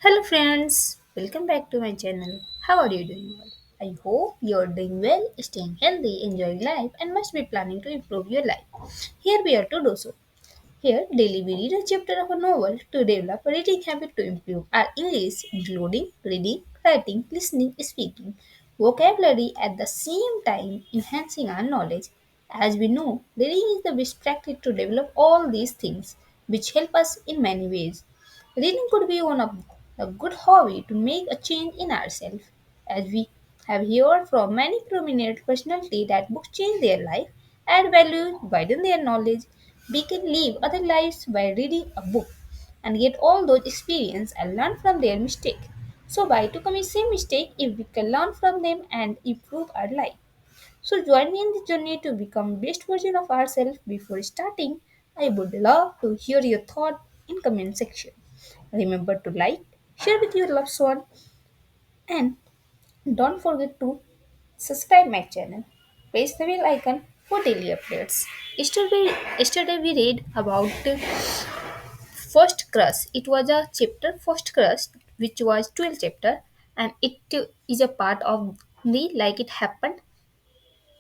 Hello friends, welcome back to my channel. How are you doing all? I hope you're doing well, staying healthy, enjoying life and must be planning to improve your life. Here we are to do so. Here daily we read a chapter of a novel to develop a reading habit to improve our English including reading, writing, listening, speaking, vocabulary at the same time enhancing our knowledge. As we know, reading is the best practice to develop all these things which help us in many ways. Reading could be one of a good hobby to make a change in ourselves, as we have heard from many prominent personalities that books change their life, add value, widen their knowledge. We can live other lives by reading a book and get all those experience and learn from their mistake. So why to commit same mistake if we can learn from them and improve our life? So join me in the journey to become best version of ourselves. Before starting, I would love to hear your thought in comment section. Remember to like, share with your loved one, and don't forget to subscribe my channel. Press the bell icon for daily updates. Yesterday we read about first crush. It was a chapter first crush, which was 12 chapter, and it is a part of the like it happened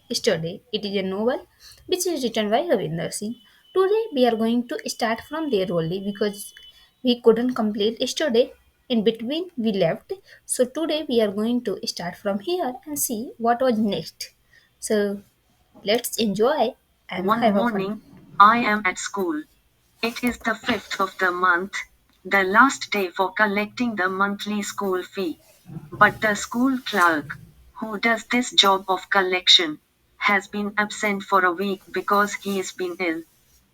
yesterday. It is a novel which is written by Ravinder Singh. Today we are going to start from there only because we couldn't complete yesterday. In between we left. So today we are going to start from here and see what was next. So let's enjoy and One have a fun. morning, I am at school. It is the 5th of the month, the last day for collecting the monthly school fee. But the school clerk, who does this job of collection, has been absent for a week because he's been ill.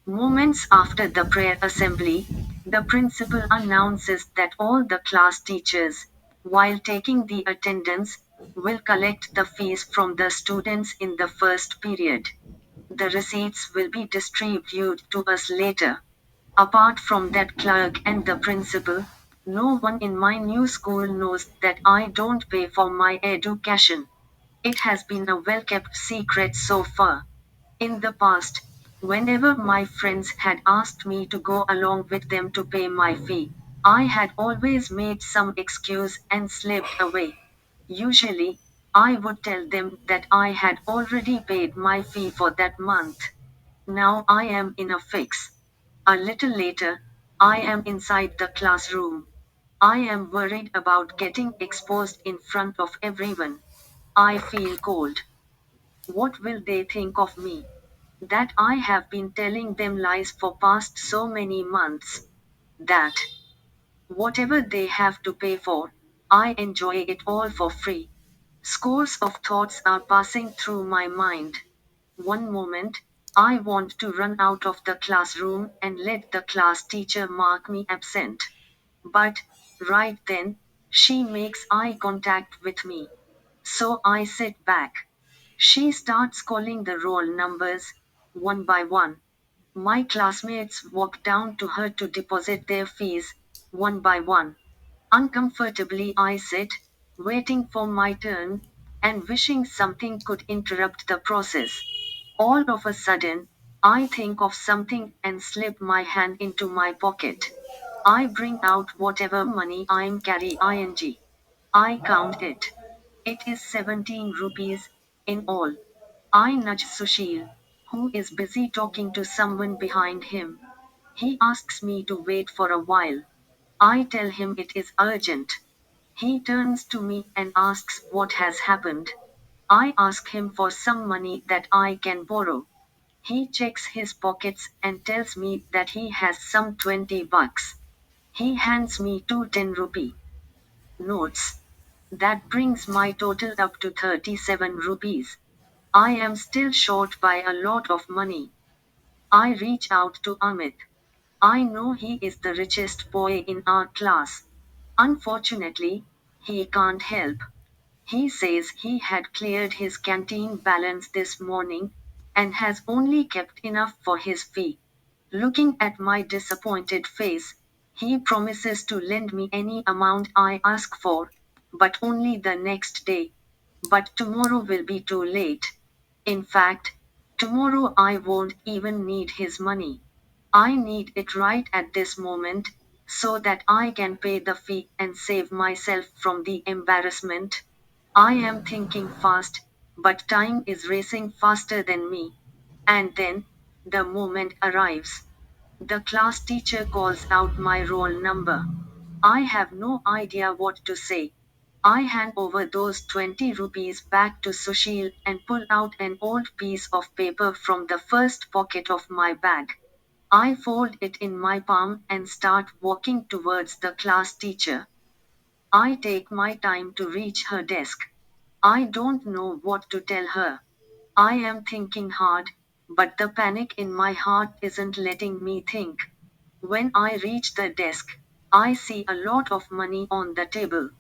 Moments after the prayer assembly, the principal announces that all the class teachers, while taking the attendance, will collect the fees from the students in the first period. The receipts will be distributed to us later. Apart from that clerk and the principal, no one in my new school knows that I don't pay for my education. It has been a well kept secret so far. In the past, whenever my friends had asked me to go along with them to pay my fee, I had always made some excuse and slipped away. Usually, I would tell them that I had already paid my fee for that month. Now I am in a fix. A little later, I am inside the classroom. I am worried about getting exposed in front of everyone. I feel cold. What will they think of me? That I have been telling them lies for past so many months. That whatever they have to pay for, I enjoy it all for free. Scores of thoughts are passing through my mind. One moment, I want to run out of the classroom and let the class teacher mark me absent. But, right then, she makes eye contact with me. So I sit back. She starts calling the roll numbers, one by one. My classmates walk down to her to deposit their fees, one by one. Uncomfortably, I sit, waiting for my turn, and wishing something could interrupt the process. All of a sudden, I think of something and slip my hand into my pocket. I bring out whatever money I'm carry ing. I count it. It is 17 rupees in all. I nudge Sushil, who is busy talking to someone behind him. He asks me to wait for a while. I tell him it is urgent. He turns to me and asks what has happened. I ask him for some money that I can borrow. He checks his pockets and tells me that he has some 20 bucks. He hands me two 10 rupee notes. That brings my total up to 37 rupees. I am still short by a lot of money. I reach out to Amit. I know he is the richest boy in our class. Unfortunately, he can't help. He says he had cleared his canteen balance this morning and has only kept enough for his fee. Looking at my disappointed face, he promises to lend me any amount I ask for, but only the next day. But tomorrow will be too late. In fact, tomorrow I won't even need his money. I need it right at this moment, so that I can pay the fee and save myself from the embarrassment. I am thinking fast, but time is racing faster than me. And then, the moment arrives. The class teacher calls out my roll number. I have no idea what to say. I hand over those 20 rupees back to Sushil and pull out an old piece of paper from the first pocket of my bag. I fold it in my palm and start walking towards the class teacher. I take my time to reach her desk. I don't know what to tell her. I am thinking hard, but the panic in my heart isn't letting me think. When I reach the desk, I see a lot of money on the table.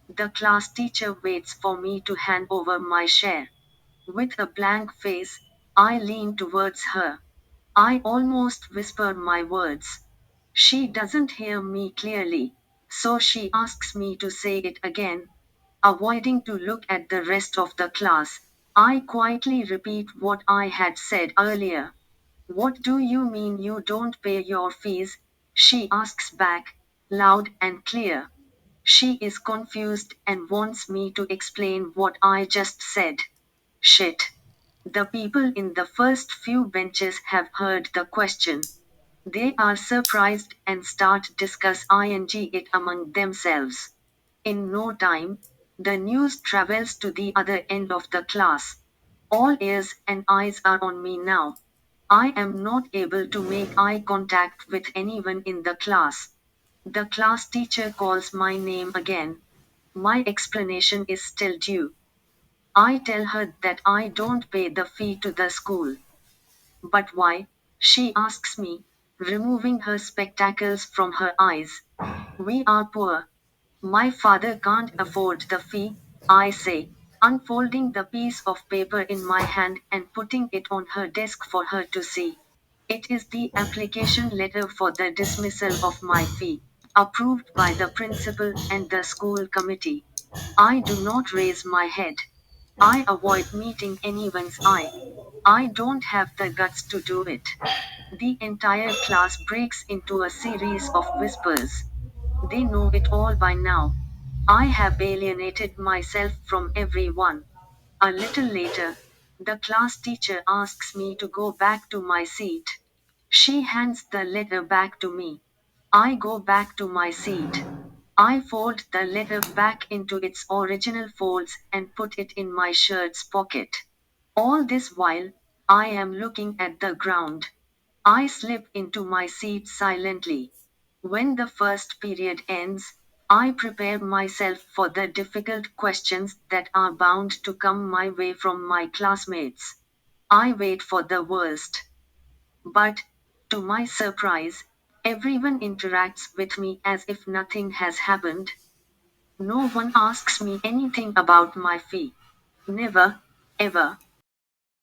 The class teacher waits for me to hand over my share. With a blank face, I lean towards her. I almost whisper my words. She doesn't hear me clearly, so she asks me to say it again. Avoiding to look at the rest of the class, I quietly repeat what I had said earlier. What do you mean you don't pay your fees? She asks back, loud and clear. She is confused and wants me to explain what I just said. Shit. The people in the first few benches have heard the question. They are surprised and start discuss it among themselves. In no time, the news travels to the other end of the class. All ears and eyes are on me now. I am not able to make eye contact with anyone in the class. The class teacher calls my name again. My explanation is still due. I tell her that I don't pay the fee to the school. But why? She asks me, removing her spectacles from her eyes. We are poor. My father can't afford the fee, I say, unfolding the piece of paper in my hand and putting it on her desk for her to see. It is the application letter for the dismissal of my fee, approved by the principal and the school committee. I do not raise my head. I avoid meeting anyone's eye. I don't have the guts to do it. The entire class breaks into a series of whispers. They know it all by now. I have alienated myself from everyone. A little later, the class teacher asks me to go back to my seat. She hands the letter back to me. I go back to my seat. I fold the letter back into its original folds and put it in my shirt's pocket. All this while, I am looking at the ground. I slip into my seat silently. When the first period ends, I prepare myself for the difficult questions that are bound to come my way from my classmates. I wait for the worst. But, to my surprise, everyone interacts with me as if nothing has happened. No one asks me anything about my fee. Never, ever.